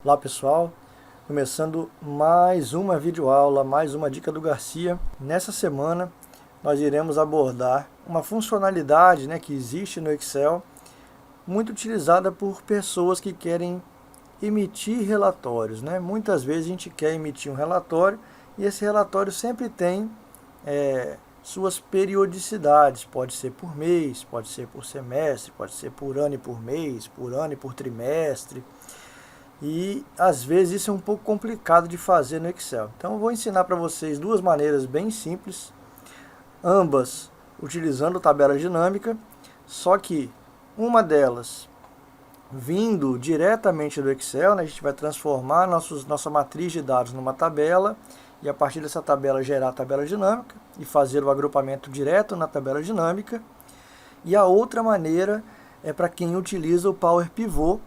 Olá pessoal, começando mais uma videoaula, mais uma dica do Garcia. Nessa semana nós iremos abordar uma funcionalidade que existe no Excel, muito utilizada por pessoas que querem emitir relatórios. Muitas vezes a gente quer emitir um relatório e esse relatório sempre tem suas periodicidades, pode ser por mês, pode ser por semestre, pode ser por ano e por mês, por ano e por trimestre. E às vezes isso é um pouco complicado de fazer no Excel. Então eu vou ensinar para vocês duas maneiras bem simples, ambas utilizando tabela dinâmica, só que uma delas vindo diretamente do Excel, a gente vai transformar nossa matriz de dados numa tabela e a partir dessa tabela gerar a tabela dinâmica e fazer o agrupamento direto na tabela dinâmica. E a outra maneira é para quem utiliza o Power Pivot,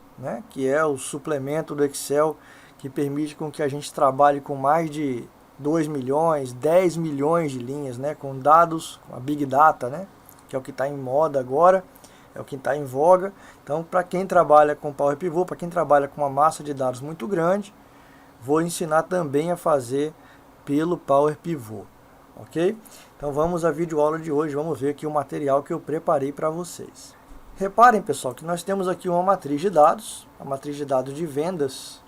que é o suplemento do Excel que permite com que a gente trabalhe com mais de 2 milhões, 10 milhões de linhas, com dados, com a Big Data, que é o que está em moda agora, é o que está em voga. Então, para quem trabalha com Power Pivot, para quem trabalha com uma massa de dados muito grande, vou ensinar também a fazer pelo Power Pivot, ok? Então vamos à videoaula de hoje, vamos ver aqui o material que eu preparei para vocês. Reparem, pessoal, que nós temos aqui uma matriz de dados, a matriz de dados de vendas,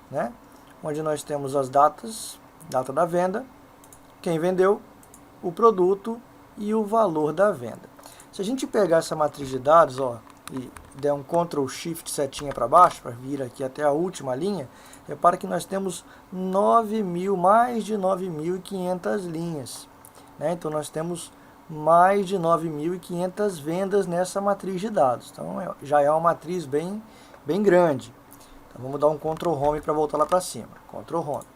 onde nós temos as datas, data da venda, quem vendeu, o produto e o valor da venda. Se a gente pegar essa matriz de dados e der um Ctrl Shift setinha para baixo, para vir aqui até a última linha, repara que nós temos mais de 9.500 linhas. Então nós temos mais de 9.500 vendas nessa matriz de dados. Então já é uma matriz bem grande. Então vamos dar um Ctrl Home para voltar lá para cima. Ctrl Home.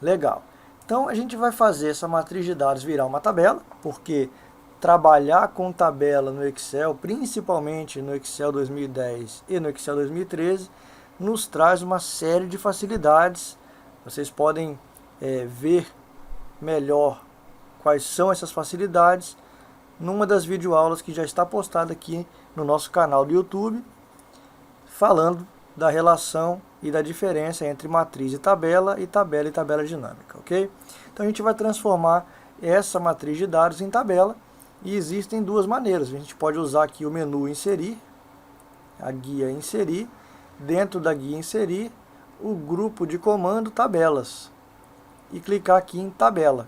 Legal. Então a gente vai fazer essa matriz de dados virar uma tabela, porque trabalhar com tabela no Excel, principalmente no Excel 2010 e no Excel 2013, nos traz uma série de facilidades. Vocês podem ver melhor quais são essas facilidades numa das videoaulas que já está postada aqui no nosso canal do YouTube, falando da relação e da diferença entre matriz e tabela e tabela dinâmica, ok? Então a gente vai transformar essa matriz de dados em tabela e existem duas maneiras. A gente pode usar aqui o menu inserir, a guia inserir, dentro da guia inserir, o grupo de comando tabelas e clicar aqui em tabela,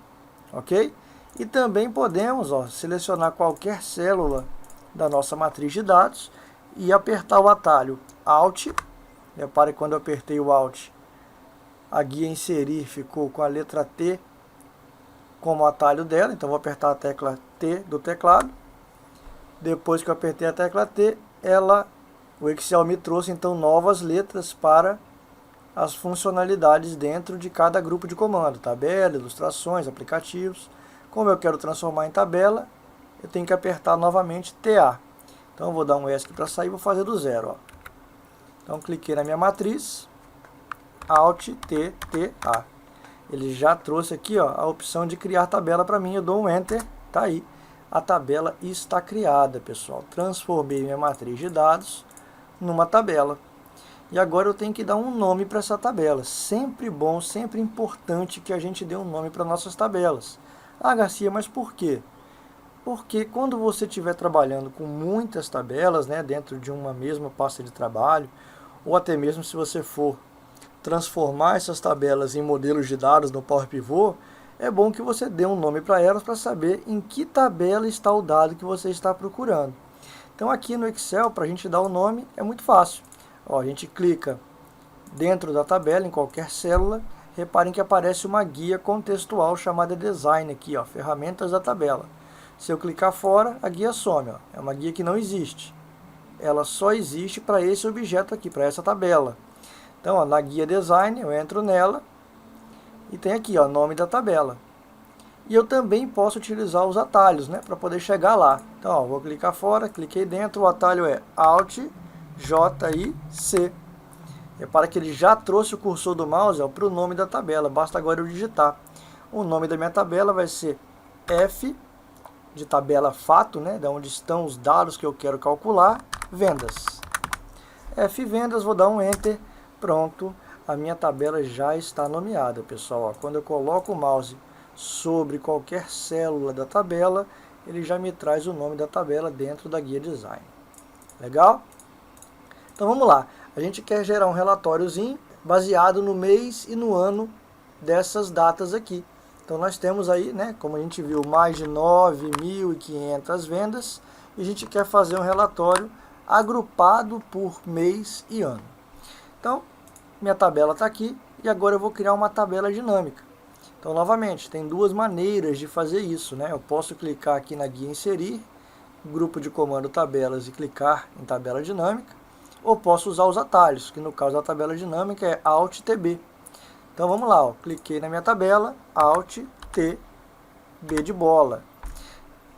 ok? E também podemos selecionar qualquer célula da nossa matriz de dados e apertar o atalho Alt. Repare que quando eu apertei o Alt, a guia inserir ficou com a letra T como atalho dela. Então vou apertar a tecla T do teclado. Depois que eu apertei a tecla T, o Excel me trouxe então novas letras para as funcionalidades dentro de cada grupo de comando. Tabela, ilustrações, aplicativos. Como eu quero transformar em tabela, eu tenho que apertar novamente TA. Então eu vou dar um ESC para sair e vou fazer do zero. Então cliquei na minha matriz, Alt T, TA. Ele já trouxe aqui a opção de criar tabela para mim. Eu dou um Enter, tá aí. A tabela está criada, pessoal. Transformei minha matriz de dados numa tabela. E agora eu tenho que dar um nome para essa tabela. Sempre bom, sempre importante que a gente dê um nome para nossas tabelas. Ah, Garcia, mas por quê? Porque quando você estiver trabalhando com muitas tabelas, dentro de uma mesma pasta de trabalho, ou até mesmo se você for transformar essas tabelas em modelos de dados no Power Pivot, é bom que você dê um nome para elas para saber em que tabela está o dado que você está procurando. Então aqui no Excel, para a gente dar o nome, é muito fácil. A gente clica dentro da tabela, em qualquer célula. Reparem que aparece uma guia contextual chamada Design aqui, ferramentas da tabela. Se eu clicar fora, a guia some. É uma guia que não existe. Ela só existe para esse objeto aqui, para essa tabela. Então, na guia Design, eu entro nela e tem aqui, nome da tabela. E eu também posso utilizar os atalhos, para poder chegar lá. Então, vou clicar fora, cliquei dentro, o atalho é Alt, J, I, C. Repara que ele já trouxe o cursor do mouse para o nome da tabela, basta agora eu digitar. O nome da minha tabela vai ser F, de tabela fato, da onde estão os dados que eu quero calcular, vendas. F vendas, vou dar um Enter, pronto, a minha tabela já está nomeada, pessoal. Ó, quando eu coloco o mouse sobre qualquer célula da tabela, ele já me traz o nome da tabela dentro da guia design. Legal? Então vamos lá. A gente quer gerar um relatóriozinho baseado no mês e no ano dessas datas aqui. Então nós temos aí, né, como a gente viu, mais de 9.500 vendas, e a gente quer fazer um relatório agrupado por mês e ano. Então, minha tabela está aqui, e agora eu vou criar uma tabela dinâmica. Então, novamente, tem duas maneiras de fazer isso, né? Eu posso clicar aqui na guia Inserir, grupo de comando tabelas, e clicar em tabela dinâmica, ou posso usar os atalhos, que no caso da tabela dinâmica é Alt+TB. Então vamos lá, ó, cliquei na minha tabela, Alt+T, B de bola.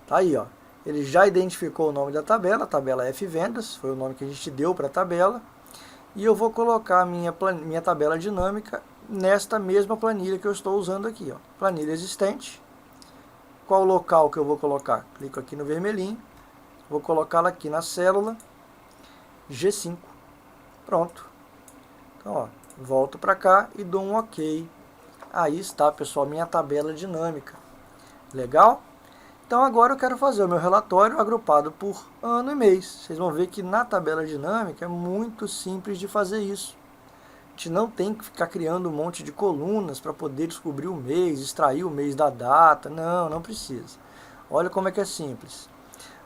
Tá aí, ó. Ele já identificou o nome da tabela, tabela F Vendas, foi o nome que a gente deu para a tabela. E eu vou colocar a minha tabela dinâmica nesta mesma planilha que eu estou usando aqui, ó. Planilha existente. Qual o local que eu vou colocar? Clico aqui no vermelhinho, vou colocá-la aqui na célula G5. Pronto. Então, ó, volto para cá e dou um OK. Aí está, pessoal, minha tabela dinâmica. Legal? Então agora eu quero fazer o meu relatório agrupado por ano e mês. Vocês vão ver que na tabela dinâmica é muito simples de fazer isso. A gente não tem que ficar criando um monte de colunas para poder descobrir o mês, extrair o mês da data. Não, não precisa. Olha como é que é simples.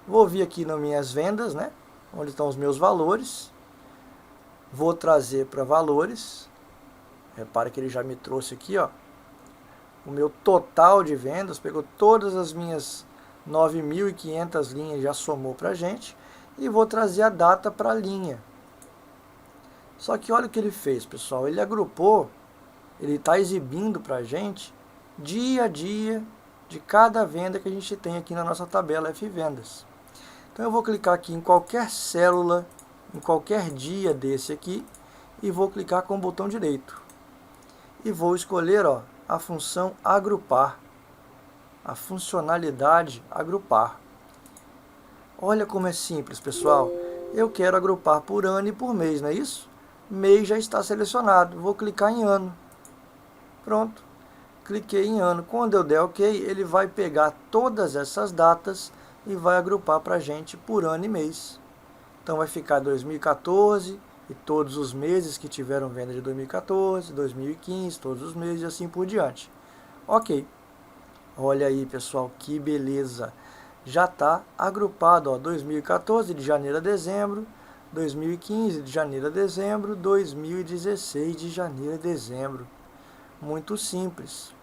Vou vir aqui nas minhas vendas, né? Onde estão os meus valores. Vou trazer para valores. Repara que ele já me trouxe aqui, ó, o meu total de vendas, pegou todas as minhas 9.500 linhas, já somou para a gente, e vou trazer a data para a linha. Só que olha o que ele fez, pessoal, ele agrupou, ele está exibindo para a gente dia a dia de cada venda que a gente tem aqui na nossa tabela F Vendas. Então eu vou clicar aqui em qualquer célula, em qualquer dia desse aqui, e vou clicar com o botão direito. E vou escolher, ó, a função agrupar, a funcionalidade agrupar. Olha como é simples, pessoal. Eu quero agrupar por ano e por mês, não é isso? Mês já está selecionado, vou clicar em ano. Pronto, cliquei em ano. Quando eu der OK, ele vai pegar todas essas datas e vai agrupar para a gente por ano e mês. Então vai ficar 2014 e todos os meses que tiveram venda de 2014, 2015, todos os meses e assim por diante. Ok. Olha aí, pessoal, que beleza. Já está agrupado, ó, 2014 de janeiro a dezembro, 2015 de janeiro a dezembro, 2016 de janeiro a dezembro. Muito simples.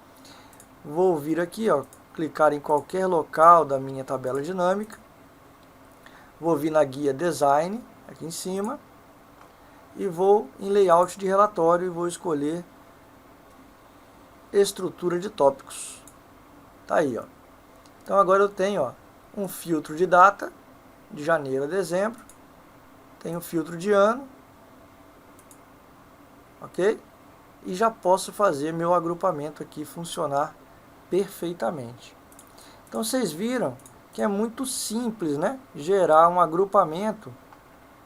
Vou vir aqui, ó, clicar em qualquer local da minha tabela dinâmica. Vou vir na guia Design, aqui em cima, e vou em Layout de relatório e vou escolher Estrutura de tópicos. Tá aí, ó. Então agora eu tenho, ó, um filtro de data, de janeiro a dezembro, tenho um filtro de ano, ok? E já posso fazer meu agrupamento aqui funcionar perfeitamente. Então vocês viram que é muito simples, né? Gerar um agrupamento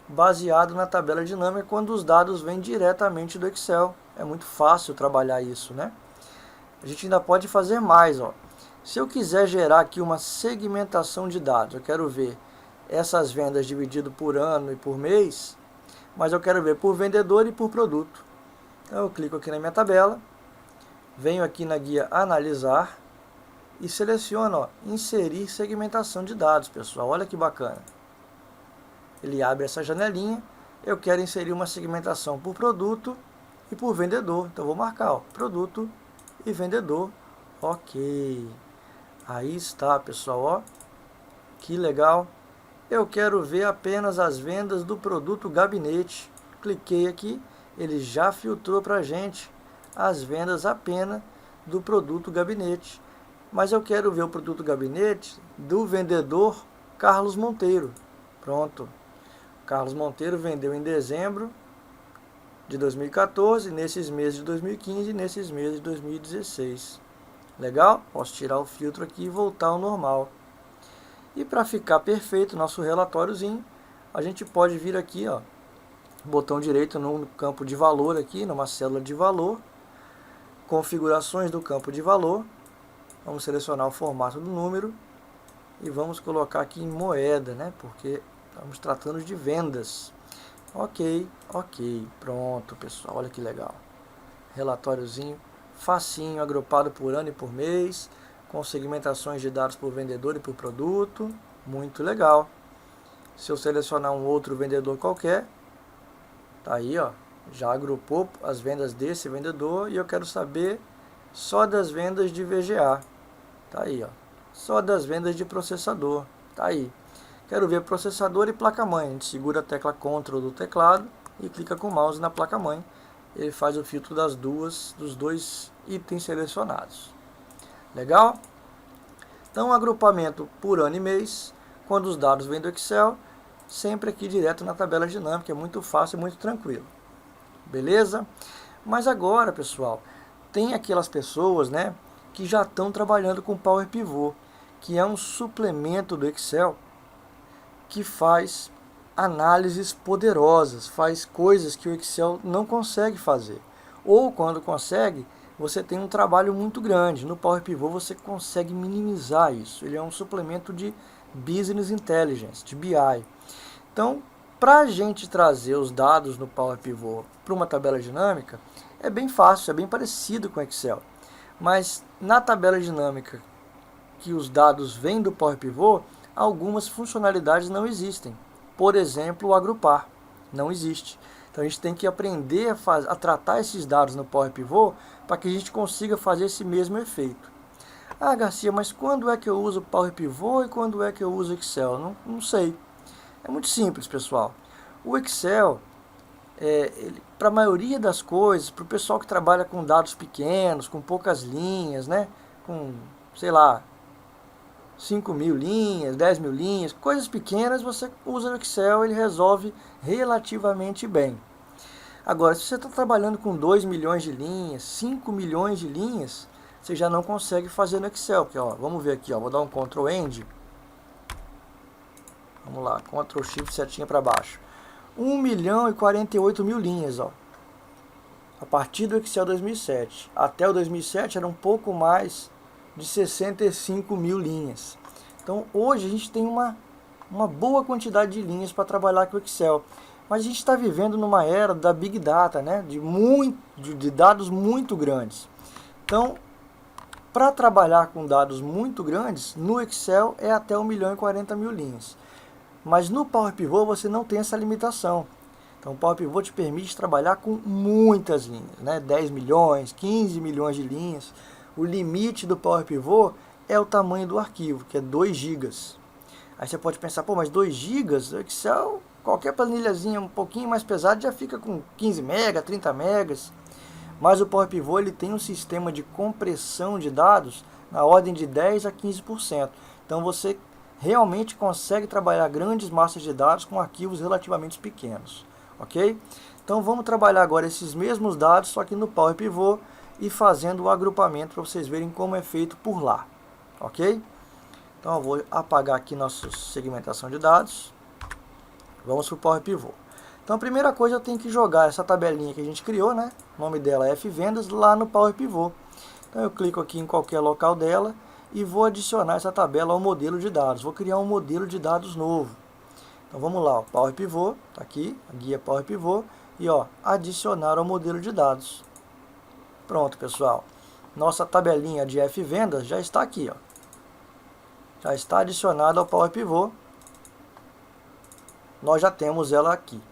baseado na tabela dinâmica quando os dados vêm diretamente do Excel. É muito fácil trabalhar isso, né? A gente ainda pode fazer mais, ó. Se eu quiser gerar aqui uma segmentação de dados, eu quero ver essas vendas dividido por ano e por mês, mas eu quero ver por vendedor e por produto. Então eu clico aqui na minha tabela, venho aqui na guia Analisar e seleciono, ó, Inserir segmentação de dados, pessoal. Olha que bacana. Ele abre essa janelinha, eu quero inserir uma segmentação por produto e por vendedor. Então eu vou marcar, ó, produto e vendedor. Ok. Aí está, pessoal, ó. Que legal. Eu quero ver apenas as vendas do produto gabinete. Cliquei aqui, ele já filtrou para a gente as vendas apenas do produto gabinete. Mas eu quero ver o produto gabinete do vendedor Carlos Monteiro. Pronto. Carlos Monteiro vendeu em dezembro de 2014, nesses meses de 2015 e nesses meses de 2016. Legal? Posso tirar o filtro aqui e voltar ao normal. E para ficar perfeito nosso relatóriozinho, a gente pode vir aqui, ó, botão direito no campo de valor aqui, numa célula de valor, configurações do campo de valor, vamos selecionar o formato do número e vamos colocar aqui em moeda, né? Porque estamos tratando de vendas. Ok, pronto pessoal, olha que legal. Relatóriozinho facinho, agrupado por ano e por mês, com segmentações de dados por vendedor e por produto, muito legal. Se eu selecionar um outro vendedor qualquer, tá aí, ó, já agrupou as vendas desse vendedor e eu quero saber só das vendas de VGA, tá aí, ó, só das vendas de processador, tá aí. Quero ver processador e placa-mãe, a gente segura a tecla Ctrl do teclado e clica com o mouse na placa-mãe, ele faz o filtro dos dois itens selecionados. Legal? Então, agrupamento por ano e mês, quando os dados vêm do Excel, sempre aqui direto na tabela dinâmica, é muito fácil e muito tranquilo. Beleza? Mas agora, pessoal, tem aquelas pessoas, né, que já estão trabalhando com Power Pivot, que é um suplemento do Excel que faz análises poderosas, faz coisas que o Excel não consegue fazer. Ou quando consegue, você tem um trabalho muito grande. No Power Pivot você consegue minimizar isso. Ele é um suplemento de Business Intelligence, de BI. Então, para a gente trazer os dados no Power Pivot para uma tabela dinâmica, é bem fácil, é bem parecido com o Excel. Mas na tabela dinâmica que os dados vêm do Power Pivot, algumas funcionalidades não existem. Por exemplo, o agrupar não existe. Então a gente tem que aprender a tratar esses dados no Power Pivot para que a gente consiga fazer esse mesmo efeito. Ah, Garcia, mas quando é que eu uso Power Pivot e quando é que eu uso Excel? Não sei. É muito simples, pessoal. O Excel, para a maioria das coisas, para o pessoal que trabalha com dados pequenos, com poucas linhas, né? Com, sei lá, 5.000 linhas, 10.000 linhas, coisas pequenas, você usa no Excel, ele resolve relativamente bem. Agora, se você está trabalhando com 2 milhões de linhas, 5 milhões de linhas, você já não consegue fazer no Excel. Porque, ó, vamos ver aqui, ó, vou dar um Ctrl End. Vamos lá, Ctrl Shift, setinha para baixo. 1 milhão e 48 mil linhas, ó. A partir do Excel 2007. Até o 2007 era um pouco mais de 65 mil linhas. Então hoje a gente tem uma boa quantidade de linhas para trabalhar com o Excel. Mas a gente está vivendo numa era da Big Data, né? de dados muito grandes. Então, para trabalhar com dados muito grandes, no Excel é até 1 milhão e 40 mil linhas. Mas no Power Pivot você não tem essa limitação. Então o Power Pivot te permite trabalhar com muitas linhas, né? 10 milhões, 15 milhões de linhas. O limite do Power Pivot é o tamanho do arquivo, que é 2 GB. Aí você pode pensar, pô, mas 2 GB, o Excel, qualquer planilhazinha um pouquinho mais pesada já fica com 15 MB, 30 MB. Mas o Power Pivot ele tem um sistema de compressão de dados na ordem de 10 a 15%. Então você realmente consegue trabalhar grandes massas de dados com arquivos relativamente pequenos. Ok? Então vamos trabalhar agora esses mesmos dados, só que no Power Pivot, e fazendo o agrupamento para vocês verem como é feito por lá, ok? Então eu vou apagar aqui nossa segmentação de dados, vamos para o Power Pivot. Então a primeira coisa eu tenho que jogar essa tabelinha que a gente criou, né? O nome dela é Fvendas, lá no Power Pivot. Então eu clico aqui em qualquer local dela e vou adicionar essa tabela ao modelo de dados, vou criar um modelo de dados novo. Então vamos lá, o Power Pivot, está aqui, a guia Power Pivot, e ó, adicionar ao modelo de dados. Pronto, pessoal. Nossa tabelinha de Fvendas já está aqui, ó. Já está adicionada ao Power Pivot. Nós já temos ela aqui.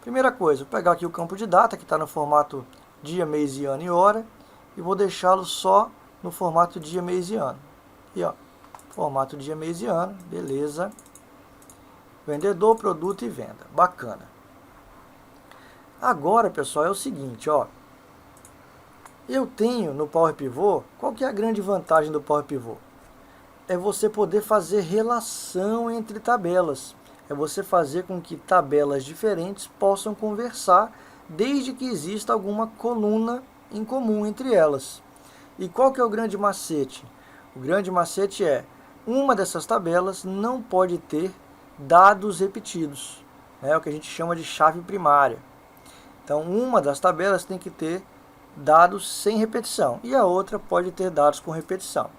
Primeira coisa, vou pegar aqui o campo de data, que está no formato dia, mês e ano e hora, e vou deixá-lo só no formato dia, mês e ano. E ó, formato dia, mês e ano, beleza. Vendedor, produto e venda. Bacana. Agora, pessoal, é o seguinte, ó. Eu tenho no Power Pivot, qual que é a grande vantagem do Power Pivot? É você poder fazer relação entre tabelas. É você fazer com que tabelas diferentes possam conversar, desde que exista alguma coluna em comum entre elas. E qual que é o grande macete? O grande macete é, uma dessas tabelas não pode ter dados repetidos. né, o que a gente chama de chave primária. Então, uma das tabelas tem que ter dados sem repetição e a outra pode ter dados com repetição.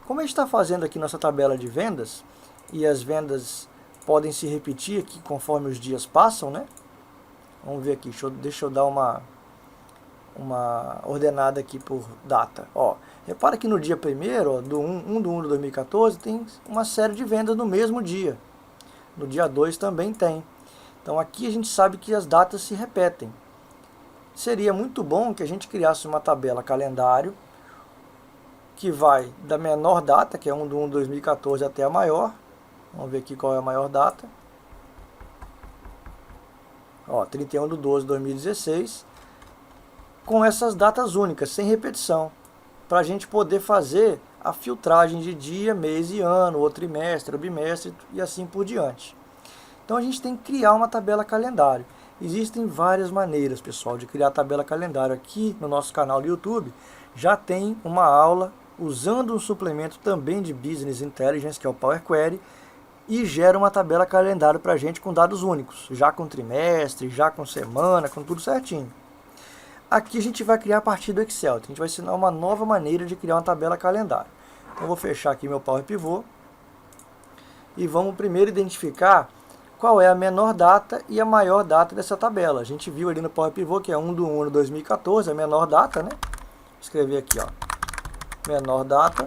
Como a gente está fazendo aqui nossa tabela de vendas, e as vendas podem se repetir aqui conforme os dias passam, né? Vamos ver aqui, deixa eu dar uma ordenada aqui por data. Ó, repara que no dia 1º, do 1 de 2014, tem uma série de vendas no mesmo dia. No dia 2 também tem. Então aqui a gente sabe que as datas se repetem. Seria muito bom que a gente criasse uma tabela calendário que vai da menor data, que é 1 de 2014, até a maior. Vamos ver aqui qual é a maior data. Ó, 31 de 12 de 2016. Com essas datas únicas, sem repetição. Para a gente poder fazer a filtragem de dia, mês e ano, ou trimestre, ou bimestre e assim por diante. Então a gente tem que criar uma tabela calendário. Existem várias maneiras, pessoal, de criar tabela calendário. Aqui no nosso canal do YouTube já tem uma aula usando um suplemento também de Business Intelligence, que é o Power Query, e gera uma tabela calendário para a gente com dados únicos, já com trimestre, já com semana, com tudo certinho. Aqui a gente vai criar a partir do Excel, a gente vai ensinar uma nova maneira de criar uma tabela calendário. Então eu vou fechar aqui meu Power Pivot e vamos primeiro identificar qual é a menor data e a maior data dessa tabela. A gente viu ali no Power Pivot que é 1 de 1 de 2014, a menor data, né? Vou escrever aqui, ó, menor data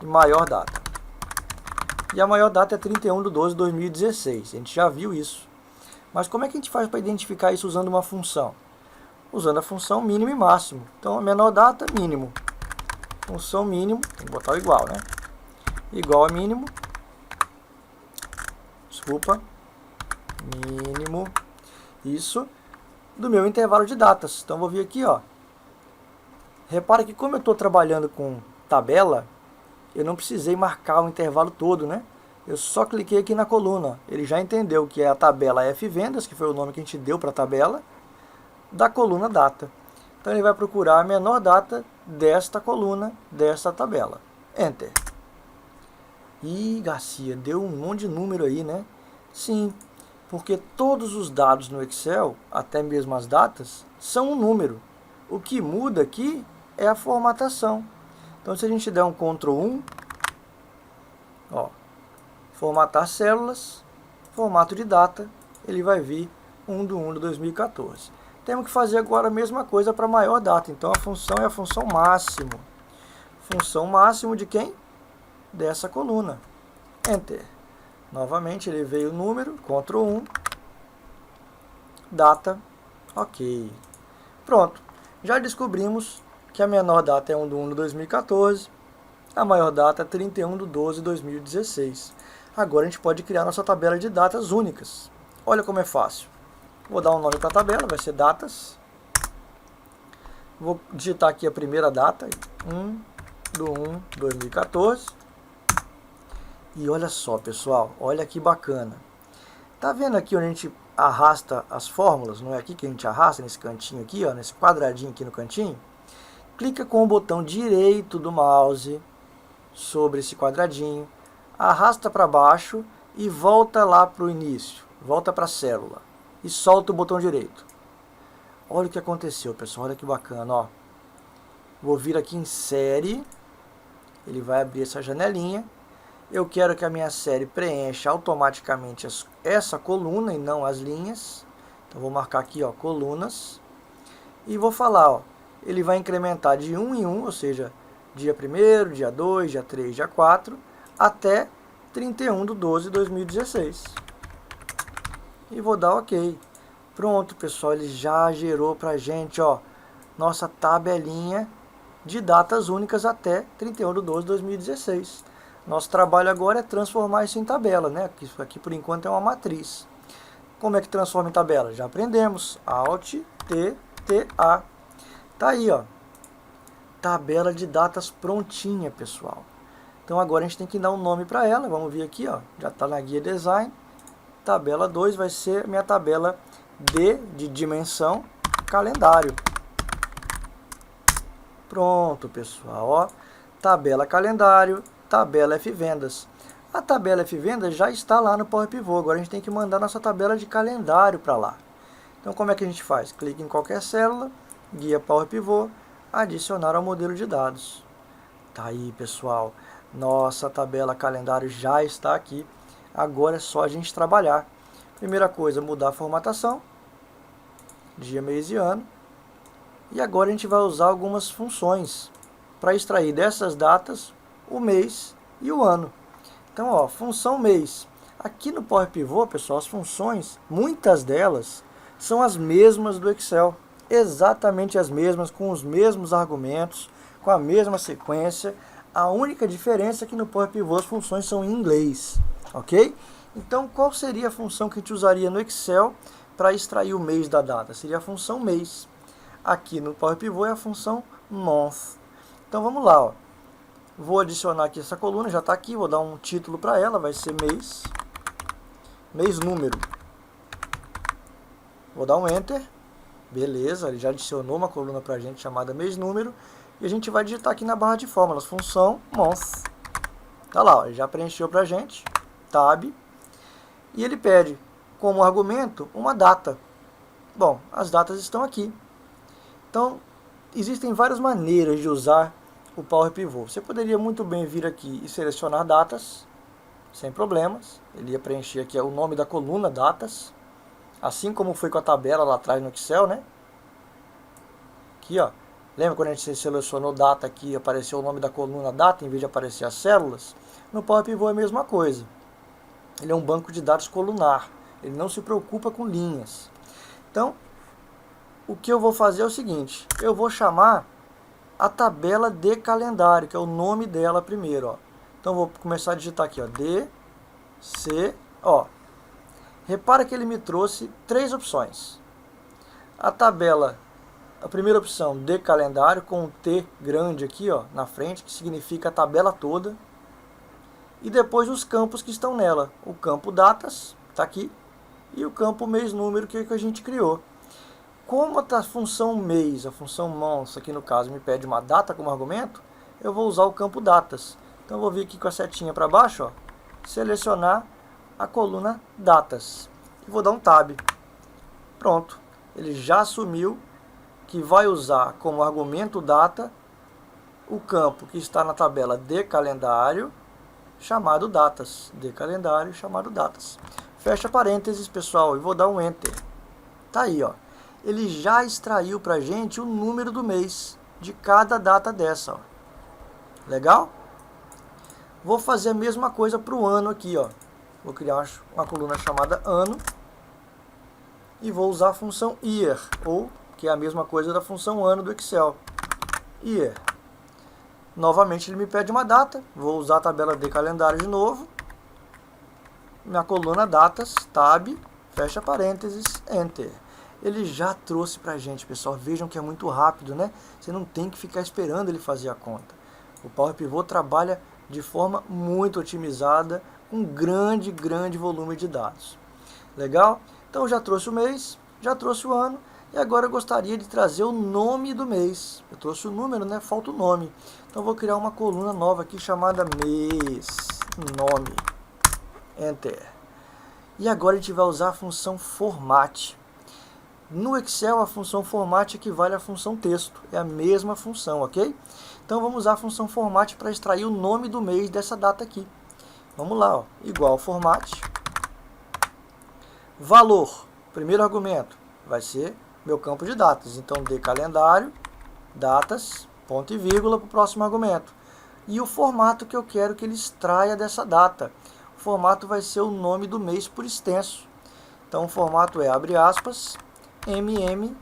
e maior data. E a maior data é 31 de 12 de 2016, a gente já viu isso. Mas como é que a gente faz para identificar isso usando uma função? Usando a função mínimo e máximo. Então, a menor data, mínimo. Função mínimo, tem que botar o igual, né? Igual a mínimo. Desculpa. Mínimo. Isso. Do meu intervalo de datas. Então, vou vir aqui, ó. Repara que como eu estou trabalhando com tabela, eu não precisei marcar o intervalo todo, né? Eu só cliquei aqui na coluna. Ele já entendeu que é a tabela F Vendas, que foi o nome que a gente deu para a tabela, da coluna data. Então ele vai procurar a menor data desta coluna, desta tabela. Enter. Ih, Garcia, deu um monte de número aí, né? Sim, porque todos os dados no Excel, até mesmo as datas, são um número. O que muda aqui é a formatação. Então se a gente der um Ctrl 1, ó, formatar células, formato de data, ele vai vir 1 de 1 de 2014. Temos que fazer agora a mesma coisa para a maior data. Então a função é a função máximo. Função máximo de quem? Dessa coluna. Enter. Novamente ele veio o número, Ctrl 1, data, ok. Pronto. Já descobrimos que a menor data é 1 de 1 de 2014, a maior data é 31 de 12 de 2016. Agora a gente pode criar nossa tabela de datas únicas. Olha como é fácil. Vou dar um nome para a tabela, vai ser datas. Vou digitar aqui a primeira data, 1 de 1 de 2014. E olha só, pessoal, olha que bacana. Tá vendo aqui onde a gente arrasta as fórmulas? Não é aqui que a gente arrasta, nesse cantinho aqui, ó, nesse quadradinho aqui no cantinho? Clica com o botão direito do mouse sobre esse quadradinho, arrasta para baixo e volta lá para o início, volta para a célula e solta o botão direito. Olha o que aconteceu, pessoal, olha que bacana, ó. Vou vir aqui em série, ele vai abrir essa janelinha. Eu quero que a minha série preencha automaticamente essa coluna e não as linhas. Então vou marcar aqui, ó, colunas, e vou falar, ó, ele vai incrementar de 1 em 1, ou seja, dia 1º, dia 2, dia 3, dia 4, até 31 de 12 de 2016. E vou dar OK. Pronto, pessoal, ele já gerou pra gente, ó, nossa tabelinha de datas únicas até 31 de 12 de 2016. Nosso trabalho agora é transformar isso em tabela, né? Isso aqui por enquanto é uma matriz. Como é que transforma em tabela? Já aprendemos. Alt, T, T, A. Tá aí, ó. Tabela de datas prontinha, pessoal. Então agora a gente tem que dar um nome para ela. Vamos ver aqui, ó. Já está na guia design. Tabela 2 vai ser minha tabela D de dimensão calendário. Pronto, pessoal, ó. Tabela calendário, tabela F Vendas. A tabela F-Vendas já está lá no Power Pivot, agora a gente tem que mandar nossa tabela de calendário para lá. Então como é que a gente faz? Clique em qualquer célula, guia Power Pivot, adicionar ao modelo de dados. Tá aí, pessoal, nossa tabela calendário já está aqui, agora é só a gente trabalhar. Primeira coisa, mudar a formatação, dia, mês e ano, e agora a gente vai usar algumas funções para extrair dessas datas o mês e o ano. Então, ó, função mês. Aqui no Power Pivot, pessoal, as funções, muitas delas, são as mesmas do Excel. Exatamente as mesmas, com os mesmos argumentos, com a mesma sequência. A única diferença é que no Power Pivot as funções são em inglês, ok? Então, qual seria a função que a gente usaria no Excel para extrair o mês da data? Seria a função mês. Aqui no Power Pivot é a função month. Então, vamos lá, ó. Vou adicionar aqui essa coluna, já está aqui, vou dar um título para ela, vai ser mês, mês número. Vou dar um Enter, beleza, ele já adicionou uma coluna para a gente chamada mês número, e a gente vai digitar aqui na barra de fórmulas, função month. Tá lá, ó, ele já preencheu para a gente, tab, e ele pede como argumento uma data. Bom, as datas estão aqui. Então, existem várias maneiras de usar o Power Pivot. Você poderia muito bem vir aqui e selecionar datas, sem problemas. Ele ia preencher aqui o nome da coluna, datas, assim como foi com a tabela lá atrás no Excel, né? Aqui, ó. Lembra quando a gente selecionou data aqui, apareceu o nome da coluna data, em vez de aparecer as células? No Power Pivot é a mesma coisa. Ele é um banco de dados colunar. Ele não se preocupa com linhas. Então, o que eu vou fazer é o seguinte. Eu vou chamar a tabela de calendário, que é o nome dela primeiro, ó. Então vou começar a digitar aqui, ó, D, C, ó. Repara que ele me trouxe 3 opções. A tabela, a primeira opção, de calendário, com um T grande aqui, ó, na frente, que significa a tabela toda. E depois os campos que estão nela. O campo datas, tá aqui, e o campo mês número, que a gente criou. Como a função mês, a função month, aqui no caso, me pede uma data como argumento, eu vou usar o campo datas. Então eu vou vir aqui com a setinha para baixo, ó, selecionar a coluna datas. E vou dar um tab. Pronto. Ele já assumiu que vai usar como argumento data o campo que está na tabela de calendário, chamado datas. De calendário, chamado datas. Fecha parênteses, pessoal, e vou dar um Enter. Tá aí, ó. Ele já extraiu para a gente o número do mês de cada data dessa, ó. Legal? Vou fazer a mesma coisa para o ano aqui, ó. Vou criar uma coluna chamada ano e vou usar a função year, ou que é a mesma coisa da função ano do Excel. Year. Novamente ele me pede uma data, vou usar a tabela de calendário de novo. Minha coluna datas, tab, fecha parênteses, Enter. Ele já trouxe para a gente, pessoal. Vejam que é muito rápido, né? Você não tem que ficar esperando ele fazer a conta. O Power Pivot trabalha de forma muito otimizada, com grande volume de dados. Legal? Então já trouxe o mês, já trouxe o ano, e agora eu gostaria de trazer o nome do mês. Eu trouxe o número, né? Falta o nome. Então eu vou criar uma coluna nova aqui chamada mês, nome. Enter. E agora a gente vai usar a função format. No Excel, a função format equivale à função texto. É a mesma função, ok? Então, vamos usar a função format para extrair o nome do mês dessa data aqui. Vamos lá, ó. Igual format. Valor. Primeiro argumento vai ser meu campo de datas. Então, de calendário, datas, ponto e vírgula para o próximo argumento. E o formato que eu quero que ele extraia dessa data. O formato vai ser o nome do mês por extenso. Então, o formato é, abre aspas, MM.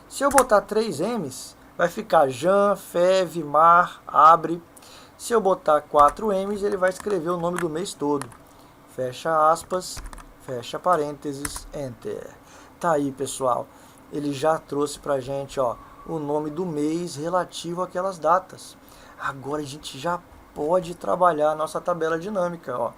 Se eu botar 3 M's, vai ficar Jan, Fev, Mar, Abre. Se eu botar 4 M's, ele vai escrever o nome do mês todo. Fecha aspas, fecha parênteses, Enter. Tá aí, pessoal. Ele já trouxe pra gente, ó, o nome do mês relativo àquelas datas. Agora a gente já pode trabalhar a nossa tabela dinâmica, ó.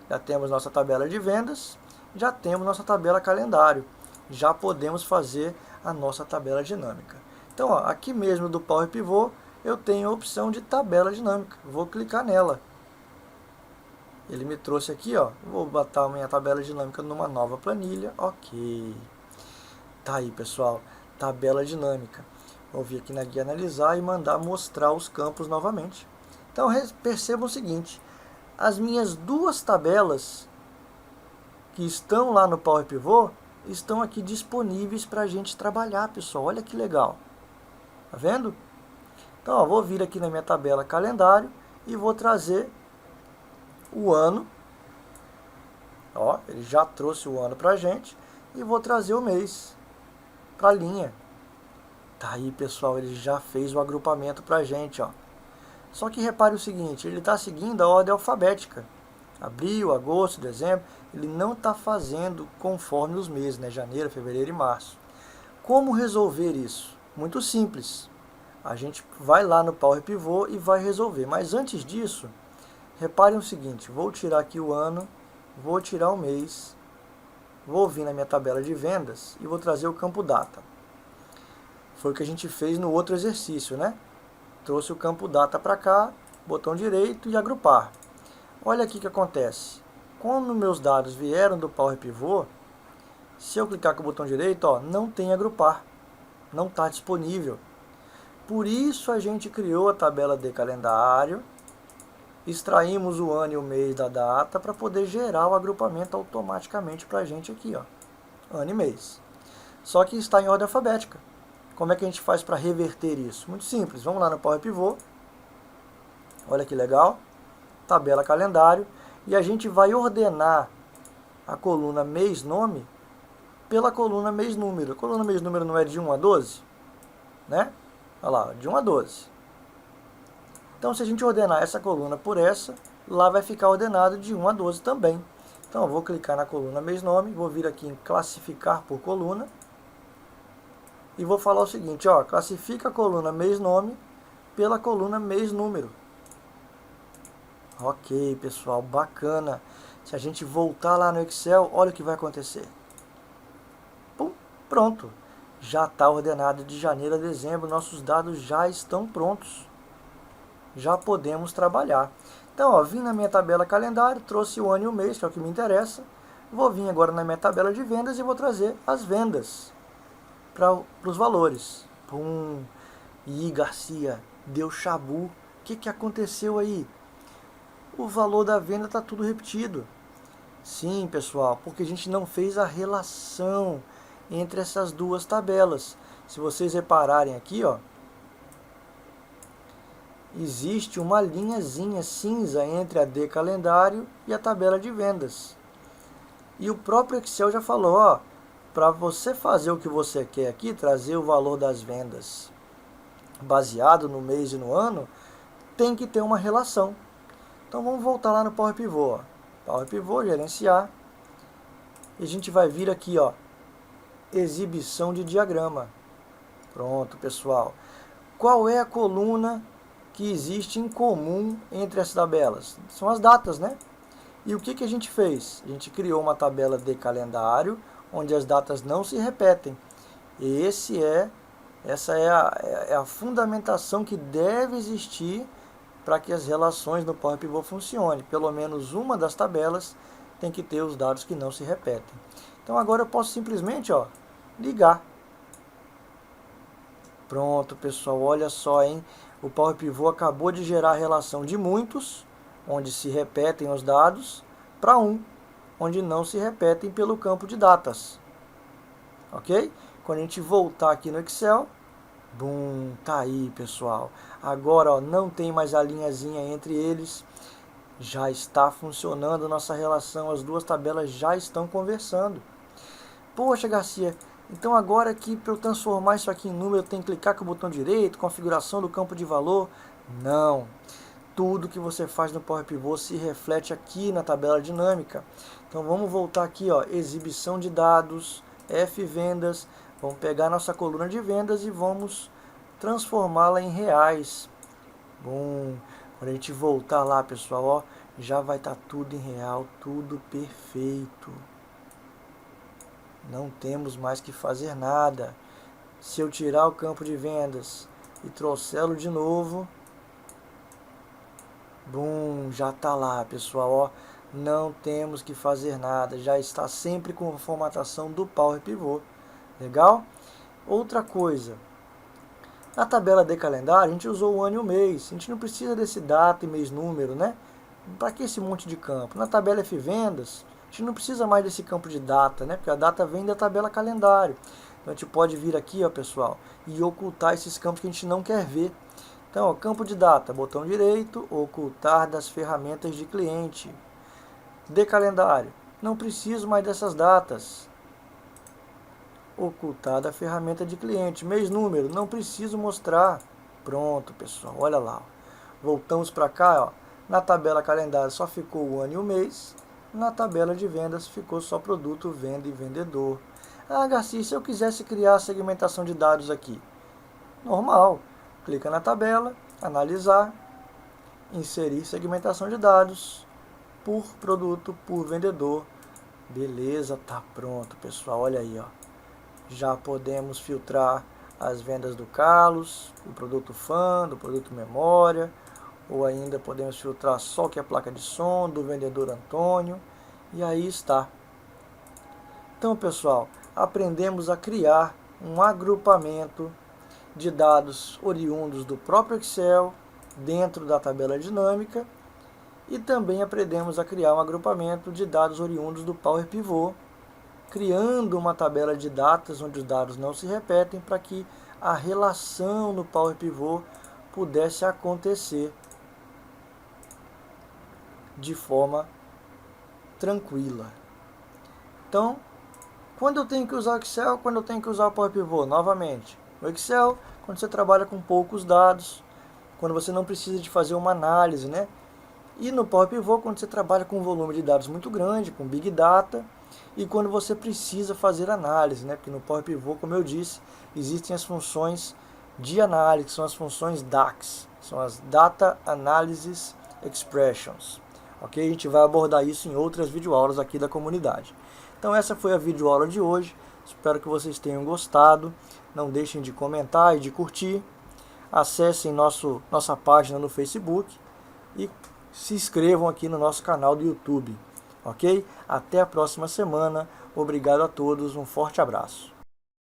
Já temos nossa tabela de vendas, já temos nossa tabela calendário. Já podemos fazer a nossa tabela dinâmica. Então, ó, aqui mesmo do Power Pivot, eu tenho a opção de tabela dinâmica. Vou clicar nela. Ele me trouxe aqui, ó, vou botar a minha tabela dinâmica numa nova planilha, ok. Tá aí, pessoal, tabela dinâmica. Vou vir aqui na guia analisar e mandar mostrar os campos novamente. Então percebam o seguinte, as minhas duas tabelas que estão lá no Power Pivot estão aqui disponíveis para a gente trabalhar, pessoal. Olha que legal. Tá vendo? Então, ó, vou vir aqui na minha tabela calendário e vou trazer o ano. Ó, ele já trouxe o ano para a gente. E vou trazer o mês para a linha. Tá aí, pessoal, ele já fez o agrupamento para a gente, ó. Só que repare o seguinte, ele está seguindo a ordem alfabética. Abril, agosto, dezembro, ele não está fazendo conforme os meses, né? Janeiro, fevereiro e março. Como resolver isso? Muito simples. A gente vai lá no Power Pivot e vai resolver. Mas antes disso, reparem o seguinte, vou tirar aqui o ano, vou tirar o mês, vou vir na minha tabela de vendas e vou trazer o campo data. Foi o que a gente fez no outro exercício, né? Trouxe o campo data para cá, botão direito e agrupar. Olha aqui o que acontece. Quando meus dados vieram do Power Pivot, se eu clicar com o botão direito, ó, não tem agrupar. Não está disponível. Por isso a gente criou a tabela de calendário, extraímos o ano e o mês da data para poder gerar o agrupamento automaticamente para a gente aqui, ó, ano e mês. Só que está em ordem alfabética. Como é que a gente faz para reverter isso? Muito simples, vamos lá no Power Pivot, olha que legal, tabela calendário, e a gente vai ordenar a coluna mês-nome pela coluna mês-número. A coluna mês-número não é de 1 a 12? Né? Olha lá, de 1 a 12. Então, se a gente ordenar essa coluna por essa, lá vai ficar ordenado de 1 a 12 também. Então, eu vou clicar na coluna mês-nome, vou vir aqui em classificar por coluna, e vou falar o seguinte, ó, classifica a coluna mês-nome pela coluna mês-número. Ok, pessoal, bacana. Se a gente voltar lá no Excel, olha o que vai acontecer. Pum, pronto. Já está ordenado de janeiro a dezembro, nossos dados já estão prontos. Já podemos trabalhar. Então, ó, vim na minha tabela calendário, trouxe o ano e o mês, que é o que me interessa. Vou vir agora na minha tabela de vendas e vou trazer as vendas para os valores. Pum. Ih, Garcia, deu chabu. O que aconteceu aí? O valor da venda está tudo repetido. Sim, pessoal, porque a gente não fez a relação entre essas duas tabelas. Se vocês repararem aqui, ó, existe uma linhazinha cinza entre a de calendário e a tabela de vendas. E o próprio Excel já falou, ó, para você fazer o que você quer aqui, trazer o valor das vendas baseado no mês e no ano, tem que ter uma relação. Então vamos voltar lá no Power Pivot. Ó. Power Pivot, gerenciar. E a gente vai vir aqui, ó, exibição de diagrama. Pronto, pessoal. Qual é a coluna que existe em comum entre as tabelas? São as datas, né? E o que a gente fez? A gente criou uma tabela de calendário, onde as datas não se repetem. Essa é a fundamentação que deve existir para que as relações no Power Pivot funcionem. Pelo menos uma das tabelas tem que ter os dados que não se repetem. Então agora eu posso simplesmente, ó, ligar. Pronto, pessoal, olha só, hein? O Power Pivot acabou de gerar a relação de muitos, onde se repetem os dados, para um, onde não se repetem pelo campo de datas. Ok? Quando a gente voltar aqui no Excel, bum, tá aí, pessoal. Agora, ó, não tem mais a linhazinha entre eles. Já está funcionando a nossa relação, as duas tabelas já estão conversando. Poxa, Garcia, então agora aqui para eu transformar isso aqui em número, eu tenho que clicar com o botão direito, configuração do campo de valor? Não. Tudo que você faz no Power Pivot se reflete aqui na tabela dinâmica. Então vamos voltar aqui, ó, exibição de dados, F vendas, vamos pegar nossa coluna de vendas e vamos transformá-la em reais. Bom, quando a gente voltar lá, pessoal, ó, já vai estar tudo em real, tudo perfeito. Não temos mais que fazer nada. Se eu tirar o campo de vendas e trouxê-lo de novo, bum, já está lá, pessoal, ó, não temos que fazer nada, já está sempre com a formatação do Power Pivot. Legal? Outra coisa, na tabela de calendário a gente usou o ano e o mês, a gente não precisa desse data e mês número, né? Para que esse monte de campo? Na tabela F-Vendas, a gente não precisa mais desse campo de data, né? Porque a data vem da tabela calendário. Então a gente pode vir aqui, ó, pessoal, e ocultar esses campos que a gente não quer ver. Então, ó, campo de data, botão direito, ocultar das ferramentas de cliente. De calendário, não preciso mais dessas datas. Ocultar da ferramenta de cliente. Mês número, não preciso mostrar. Pronto, pessoal, olha lá. Voltamos para cá, ó. Na tabela calendário só ficou o ano e o mês. Na tabela de vendas ficou só produto, venda e vendedor. Ah, Garcia, se eu quisesse criar a segmentação de dados aqui? Normal. Clica na tabela, analisar, inserir segmentação de dados por produto, por vendedor. Beleza, tá pronto, pessoal. Olha aí, ó. Já podemos filtrar as vendas do Carlos, do produto fã, do produto memória, ou ainda podemos filtrar só o que é placa de som, do vendedor Antônio, e aí está. Então, pessoal, aprendemos a criar um agrupamento de dados oriundos do próprio Excel, dentro da tabela dinâmica, e também aprendemos a criar um agrupamento de dados oriundos do Power Pivot, criando uma tabela de datas onde os dados não se repetem para que a relação no Power Pivot pudesse acontecer de forma tranquila. Então, quando eu tenho que usar o Excel, quando eu tenho que usar o Power Pivot? Novamente, no Excel, quando você trabalha com poucos dados, quando você não precisa de fazer uma análise, né? E no Power Pivot, quando você trabalha com um volume de dados muito grande, com Big Data, e quando você precisa fazer análise, né? Porque no Power Pivot, como eu disse, existem as funções de análise, que são as funções DAX, são as Data Analysis Expressions. Ok? A gente vai abordar isso em outras videoaulas aqui da comunidade. Então essa foi a videoaula de hoje, espero que vocês tenham gostado, não deixem de comentar e de curtir, acessem nossa página no Facebook e se inscrevam aqui no nosso canal do YouTube, ok? Até a próxima semana, obrigado a todos, um forte abraço.